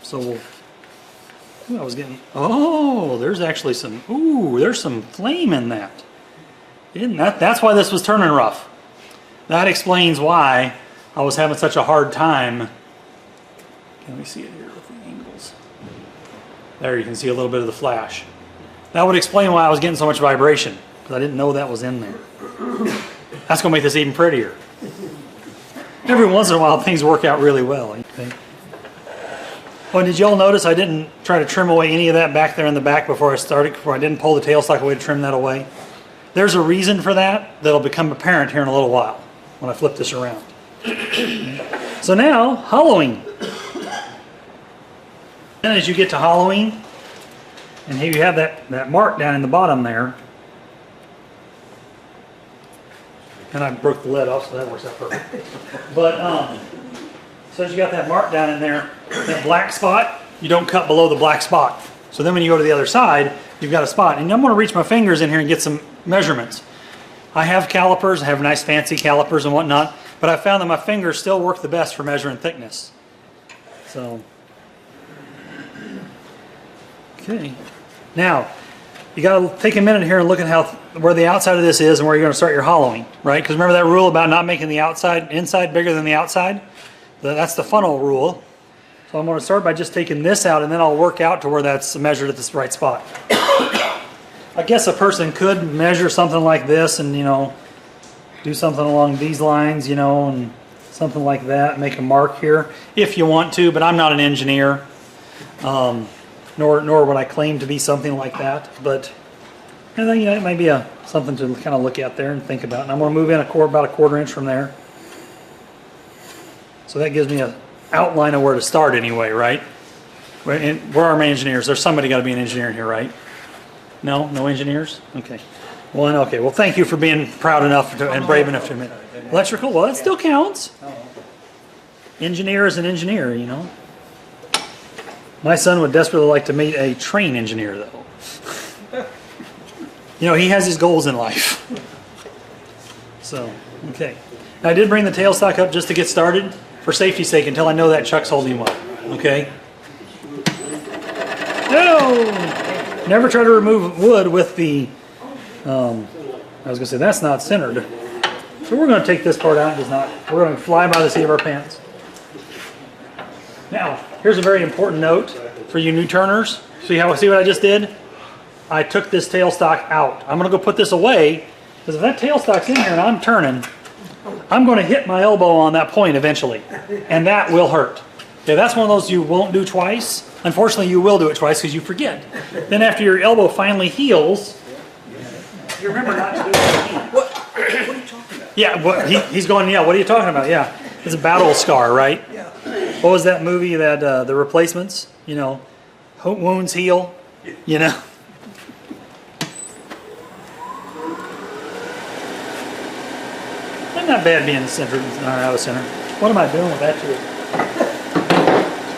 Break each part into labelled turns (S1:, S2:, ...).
S1: So we'll, ooh, I was getting, oh, there's actually some, ooh, there's some flame in that. Isn't that, that's why this was turning rough. That explains why I was having such a hard time. Can we see it here with the angles? There you can see a little bit of the flash. That would explain why I was getting so much vibration, because I didn't know that was in there. That's going to make this even prettier. Every once in a while things work out really well. Okay. Well, did y'all notice I didn't try to trim away any of that back there in the back before I started, before I didn't pull the tailstock away to trim that away? There's a reason for that that'll become apparent here in a little while when I flip this around. So now, hollowing. Then as you get to hollowing, and here you have that mark down in the bottom there. And I broke the lead off, so that works out perfect. But, so as you got that mark down in there, that black spot, you don't cut below the black spot. So then when you go to the other side, you've got a spot. And I'm going to reach my fingers in here and get some measurements. I have calipers, I have nice fancy calipers and whatnot, but I found that my fingers still work the best for measuring thickness. So, okay. Now, you got to take a minute here and look at where the outside of this is and where you're going to start your hollowing, right? Because remember that rule about not making the inside bigger than the outside? That's the funnel rule. So I'm going to start by just taking this out, and then I'll work out to where that's measured at this right spot. I guess a person could measure something like this and, you know, do something along these lines, you know, and something like that, make a mark here if you want to, but I'm not an engineer. Nor would I claim to be something like that, but I think, you know, it might be something to kind of look at there and think about. And I'm going to move in about a quarter inch from there. So that gives me an outline of where to start anyway, right? Where are my engineers? There's somebody got to be an engineer in here, right? No? No engineers? Okay. One, okay. Well, thank you for being proud enough and brave enough to admit. Electrical? Well, that still counts. Engineer is an engineer, you know. My son would desperately like to meet a train engineer, though. You know, he has his goals in life. So, okay. Now, I did bring the tailstock up just to get started for safety's sake until I know that chuck's holding well. Okay? No! Never try to remove wood with the, I was going to say, that's not centered. So we're going to take this part out. It does not. We're going to fly by the seat of our pants. Now, here's a very important note for you new turners. See what I just did? I took this tailstock out. I'm going to go put this away, because if that tailstock's in here and I'm turning, I'm going to hit my elbow on that point eventually, and that will hurt. Okay, that's one of those you won't do twice. Unfortunately, you will do it twice because you forget. Then after your elbow finally heals, you remember not to do it again.
S2: What are you talking about?
S1: Yeah, he's going, yeah, what are you talking about? Yeah, it's a battle scar, right?
S2: Yeah.
S1: What was that movie that, The Replacements? You know, wounds heal, you know? Not bad being centered or out of center. What am I doing with that tool?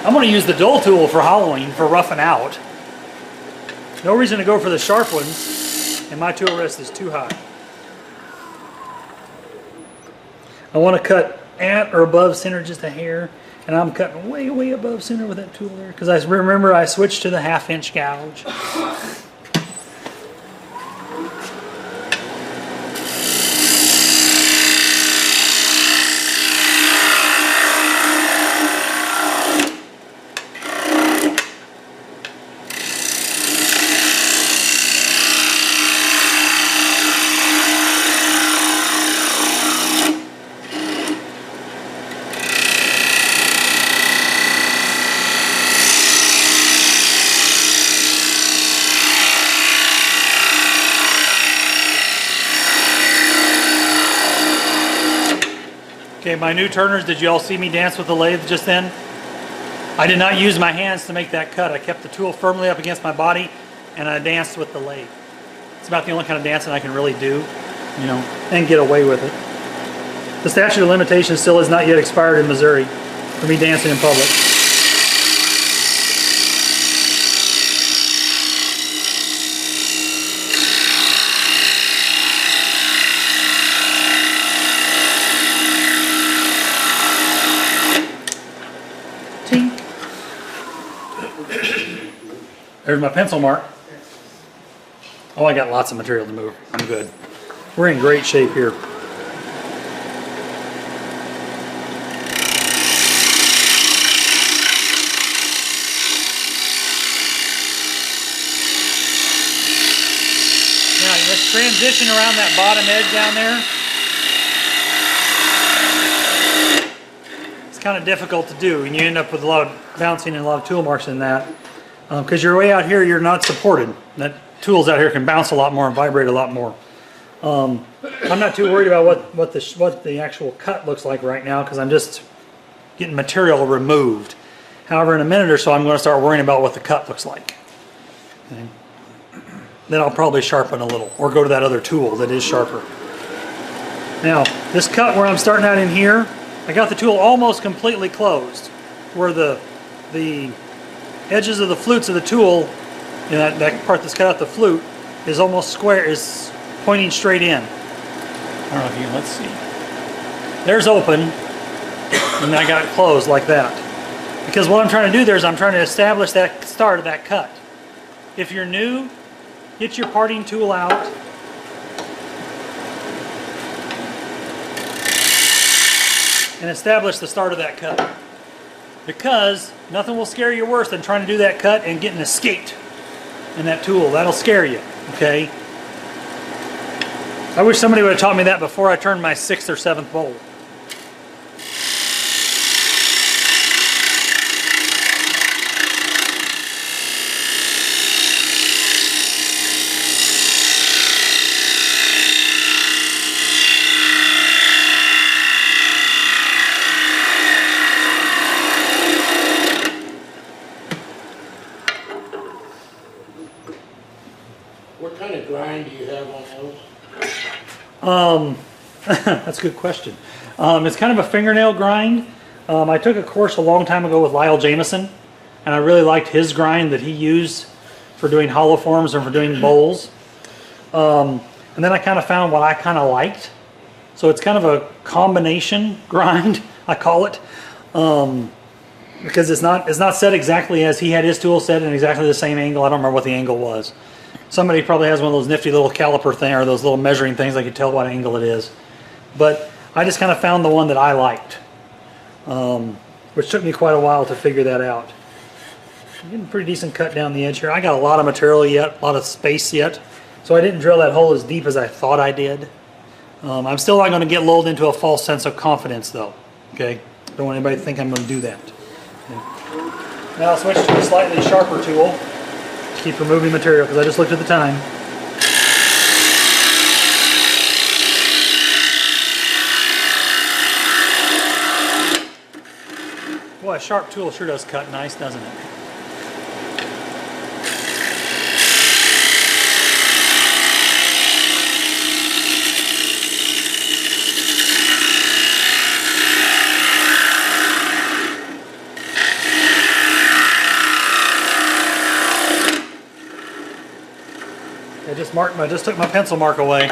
S1: I'm going to use the dull tool for hollowing, for roughing out. No reason to go for the sharp ones, and my tool rest is too high. I want to cut at or above center just a hair, and I'm cutting way, way above center with that tool there, because I remember I switched to the 1/2-inch gouge. Okay, my new turners, did you all see me dance with the lathe just then? I did not use my hands to make that cut. I kept the tool firmly up against my body and I danced with the lathe. It's about the only kind of dancing I can really do, you know, and get away with it. The statute of limitations still has not yet expired in Missouri for me dancing in public. There's my pencil mark. Oh, I got lots of material to move. I'm good. We're in great shape here. Now let's transition around that bottom edge down there. It's kind of difficult to do, and you end up with a lot of bouncing and a lot of tool marks in that. Because you're way out here, you're not supported. That tools out here can bounce a lot more and vibrate a lot more. I'm not too worried about what the actual cut looks like right now, because I'm just getting material removed. However, in a minute or so, I'm going to start worrying about what the cut looks like. Okay. Then I'll probably sharpen a little, or go to that other tool that is sharper. Now, this cut where I'm starting out in here, I got the tool almost completely closed, where the edges of the flutes of the tool, that part that's cut out the flute, is almost square, is pointing straight in. I don't know if you can, let's see. There's open, and I got it closed like that. Because what I'm trying to do there is I'm trying to establish that start of that cut. If you're new, get your parting tool out. And establish the start of that cut. Because nothing will scare you worse than trying to do that cut and getting escaped in that tool. That'll scare you, okay? I wish somebody would have taught me that before I turned my 6th or 7th bowl.
S3: What kind of grind do you have on those?
S1: That's a good question. It's kind of a fingernail grind. I took a course a long time ago with Lyle Jameson, and I really liked his grind that he used for doing hollow forms and for doing bowls. And then I kind of found what I kind of liked. So it's kind of a combination grind, I call it. Because it's not set exactly as he had his tool set in exactly the same angle. I don't remember what the angle was. Somebody probably has one of those nifty little caliper thing, or those little measuring things I can tell what angle it is. But I just kind of found the one that I liked, which took me quite a while to figure that out. I'm getting a pretty decent cut down the edge here. I got a lot of material yet, a lot of space yet, so I didn't drill that hole as deep as I thought I did. I'm still not going to get lulled into a false sense of confidence, though. Okay, don't want anybody to think I'm going to do that. Okay. Now I'll switch to a slightly sharper tool. Keep removing material because I just looked at the time. Boy, a sharp tool sure does cut nice, doesn't it? I just took my pencil mark away,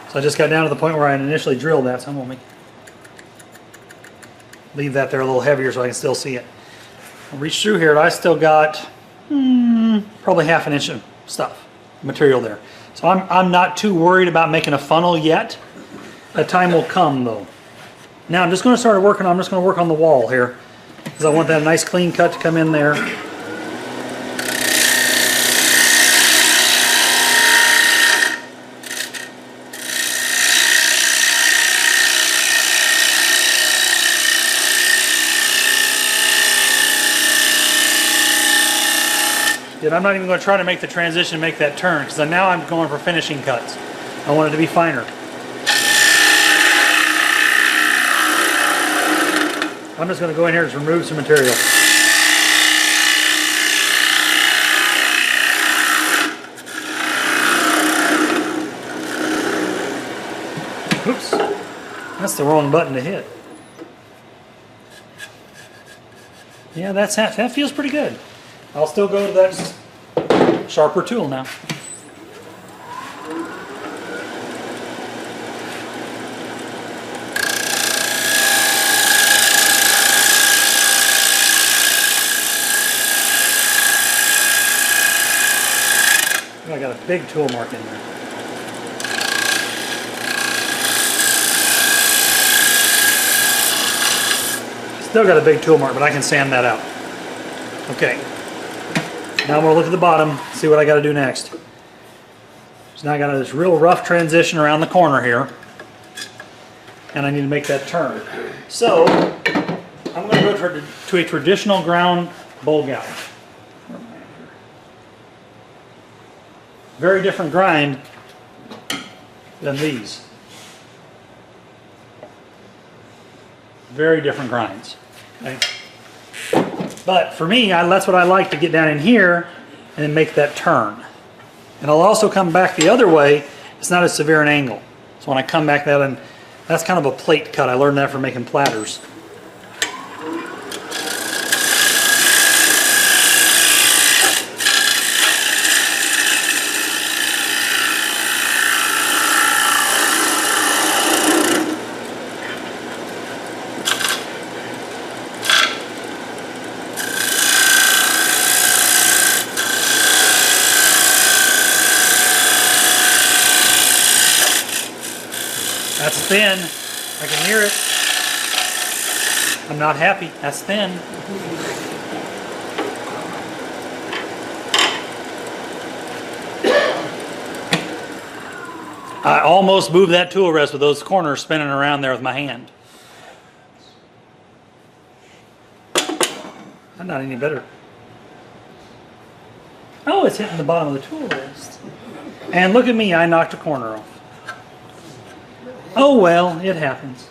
S1: so I just got down to the point where I initially drilled that. So I'm gonna leave that there a little heavier so I can still see it. I'll reach through here, and I still got probably half an inch of material there. So I'm not too worried about making a funnel yet. That time will come though. Now I'm just going to start working. I'm just going to work on the wall here because I want that nice clean cut to come in there. And I'm not even going to try to make the transition and make that turn because now I'm going for finishing cuts. I want it to be finer. I'm just going to go in here and just remove some material. Oops, that's the wrong button to hit. Yeah, that feels pretty good. I'll still go to that sharper tool now. big tool mark in there. Still got a big tool mark, but I can sand that out. Okay. Now I'm going to look at the bottom, see what I got to do next. So now I got this real rough transition around the corner here. And I need to make that turn. So, I'm going to go to a traditional ground bowl gouge. Very different grind than these. Very different grinds. Okay? But for me, that's what I like, to get down in here and then make that turn. And I'll also come back the other way. It's not as severe an angle. So when I come back that's kind of a plate cut. I learned that from making platters. That's thin. I can hear it. I'm not happy. That's thin. I almost moved that tool rest with those corners spinning around there with my hand. I'm not any better. Oh, it's hitting the bottom of the tool rest. And look at me, I knocked a corner off. Oh well, it happens.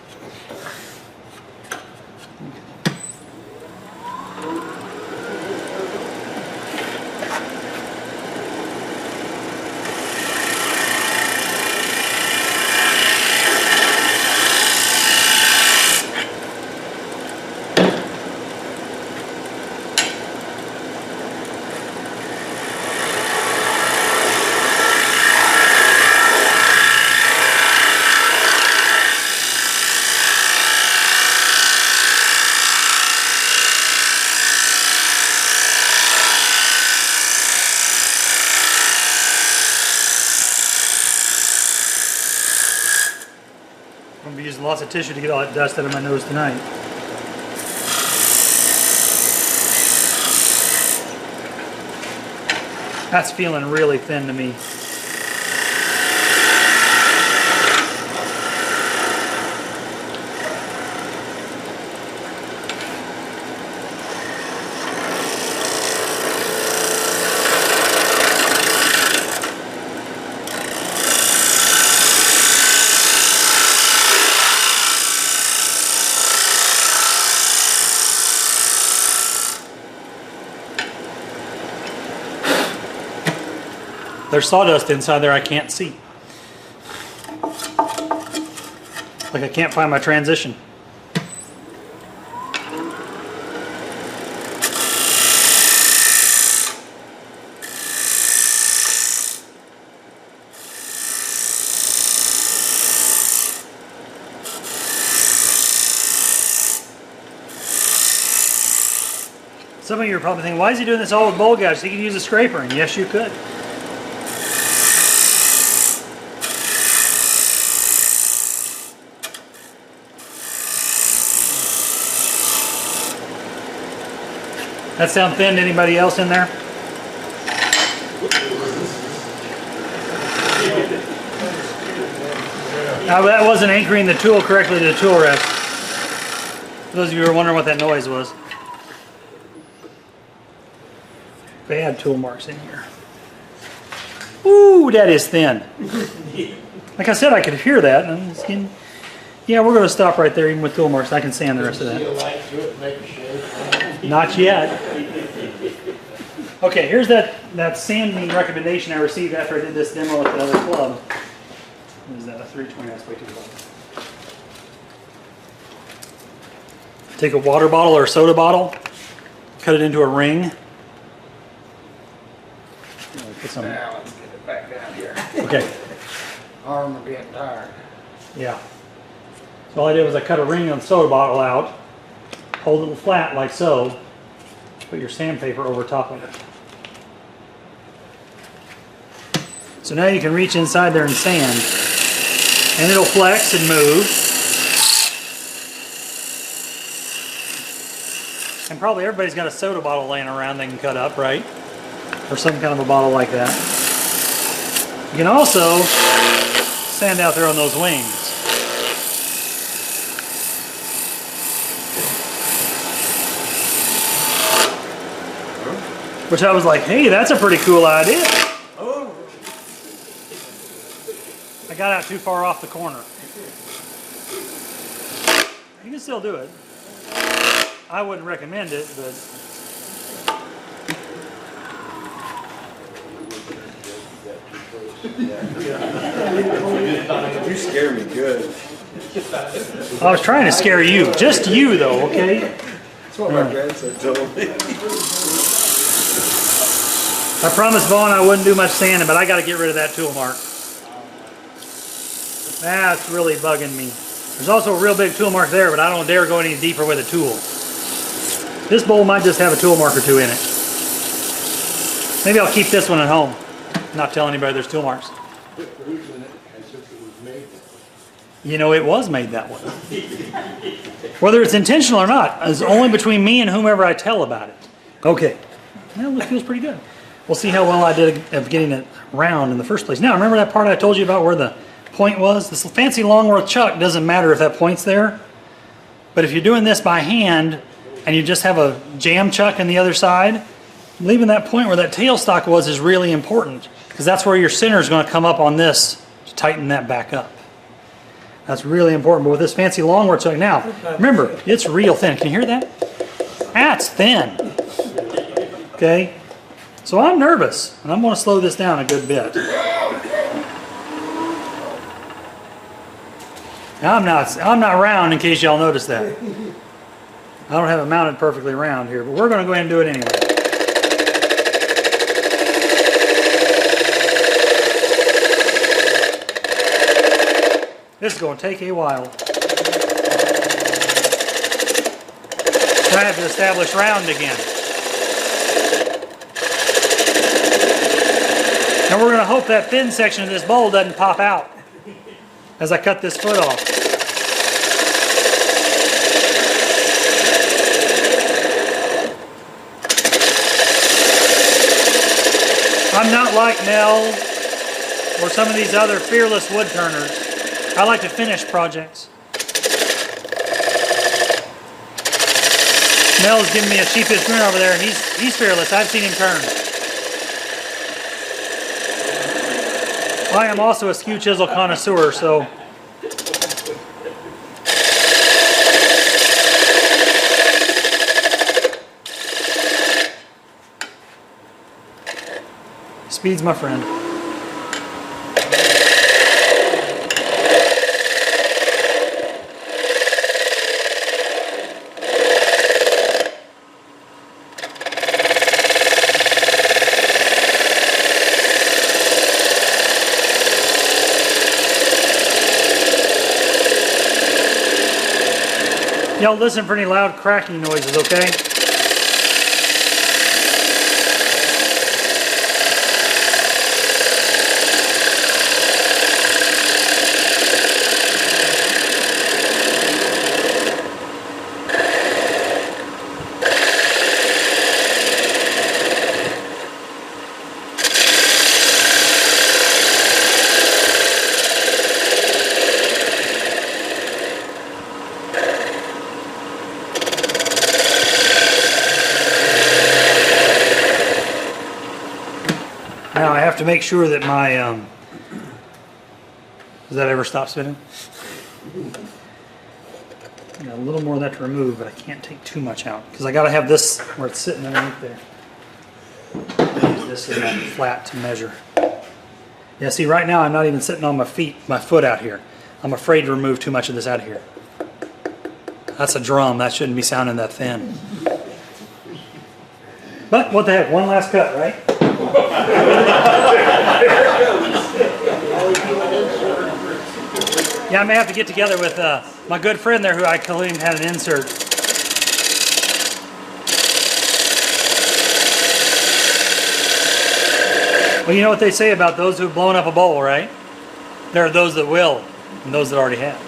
S1: I'm going to be using lots of tissue to get all that dust out of my nose tonight. That's feeling really thin to me. There's sawdust inside there I can't see. Like I can't find my transition. Some of you are probably thinking, why is he doing this all with bowl gouges? He could use a scraper, and yes, you could. That sound thin to anybody else in there? Now that wasn't anchoring the tool correctly to the tool rest. For those of you who are wondering what that noise was. Bad tool marks in here. Ooh, that is thin. Like I said, I could hear that. And yeah, we're going to stop right there even with tool marks. I can sand the rest of that. Not yet. Okay, here's that sanding recommendation I received after I did this demo at the other club. What is that, a 320? That's way too low. Take a water bottle or a soda bottle, cut it into a ring. Put some.
S3: Now let's get it back down here.
S1: Okay.
S3: Arm are getting tired.
S1: Yeah. So all I did was I cut a ring of the soda bottle out, hold it flat like so, put your sandpaper over top of it. So now you can reach inside there and sand. And it'll flex and move. And probably everybody's got a soda bottle laying around they can cut up, right? Or some kind of a bottle like that. You can also sand out there on those wings. Which I was like, hey, that's a pretty cool idea.
S2: Oh.
S1: I got out too far off the corner. You can still do it. I wouldn't recommend it, but
S2: You scare me good.
S1: I was trying to scare you. Just you, though, okay?
S2: That's what my grandson told me.
S1: I promised Vaughn I wouldn't do much sanding, but I got to get rid of that tool mark. That's really bugging me. There's also a real big tool mark there, but I don't dare go any deeper with a tool. This bowl might just have a tool mark or two in it. Maybe I'll keep this one at home. Not tell anybody there's tool marks. You know, it was made that way. Whether it's intentional or not is only between me and whomever I tell about it. Okay. Well, it feels pretty good. We'll see how well I did of getting it round in the first place. Now, remember that part I told you about where the point was? This fancy Longworth chuck doesn't matter if that point's there. But if you're doing this by hand and you just have a jam chuck on the other side, leaving that point where that tailstock was is really important, because that's where your center is going to come up on this to tighten that back up. That's really important. But with this fancy Longworth chuck now, remember, it's real thin. Can you hear that? That's thin. Okay? So I'm nervous, and I'm going to slow this down a good bit. Now, I'm not round, in case y'all noticed that. I don't have it mounted perfectly round here, but we're going to go ahead and do it anyway. This is going to take a while. I have to establish round again. And we're going to hope that thin section of this bowl doesn't pop out as I cut this foot off. I'm not like Nell or some of these other fearless wood turners. I like to finish projects. Nell's giving me a sheepish grin over there. He's fearless. I've seen him turn. I am also a skew chisel connoisseur, so speed's my friend. Y'all listen for any loud cracking noises, okay? Now I have to make sure that my, does that ever stop spinning? Got a little more of that to remove, but I can't take too much out because I got to have this where it's sitting underneath there. Use this as that flat to measure. Yeah, see, right now I'm not even sitting on my foot out here. I'm afraid to remove too much of this out of here. That's a drum. That shouldn't be sounding that thin. But what the heck? One last cut, right? Yeah, I may have to get together with my good friend there who I claimed had an insert. Well, you know what they say about those who've blown up a bowl, right? There are those that will, and those that already have.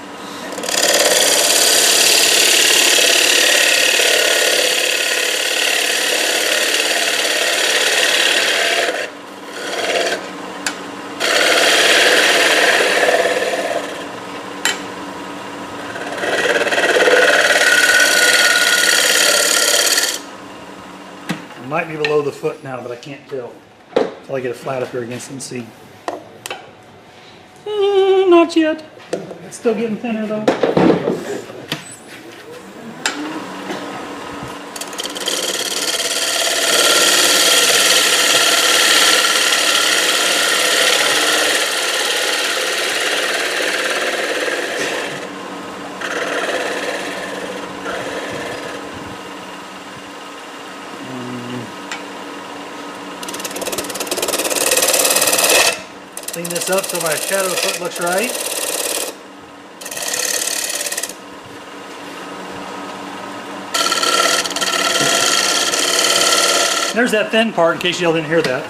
S1: It might be below the foot now, but I can't tell until I get it flat up here against it and see. Not yet. It's still getting thinner though. Clean this up so my shadow of the foot looks right. There's that thin part in case y'all didn't hear that.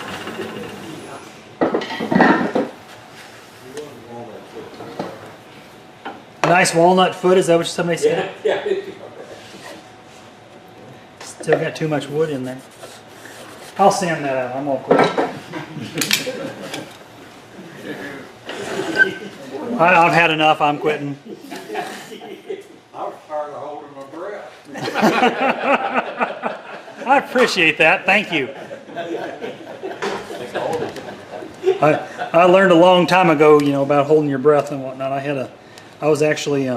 S1: A nice walnut foot, is that what somebody said?
S2: Yeah.
S1: Still got too much wood in there. I'll sand that out, I'm gonna quit. I've had enough, I'm quitting.
S3: I was tired of holding my breath.
S1: I appreciate that, thank you. I learned a long time ago, you know, about holding your breath and whatnot. I was actually,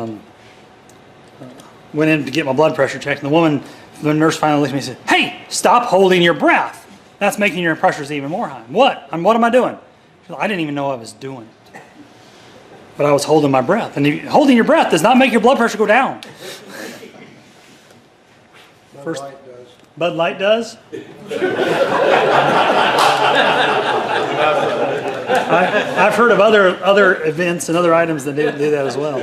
S1: went in to get my blood pressure checked, and the nurse finally looked at me and said, "Hey, stop holding your breath. That's making your pressures even more high." What am I doing? She said, "I didn't even know I was doing it. But I was holding my breath." And holding your breath does not make your blood pressure go down. First, Bud Light does? I've heard of other events and other items that do that as well.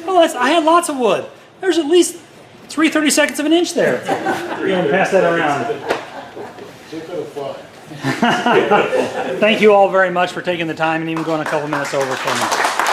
S1: Well, I had lots of wood. There's at least 3/32 of an inch there. You're going to pass that around. Thank you all very much for taking the time and even going a couple minutes over for me.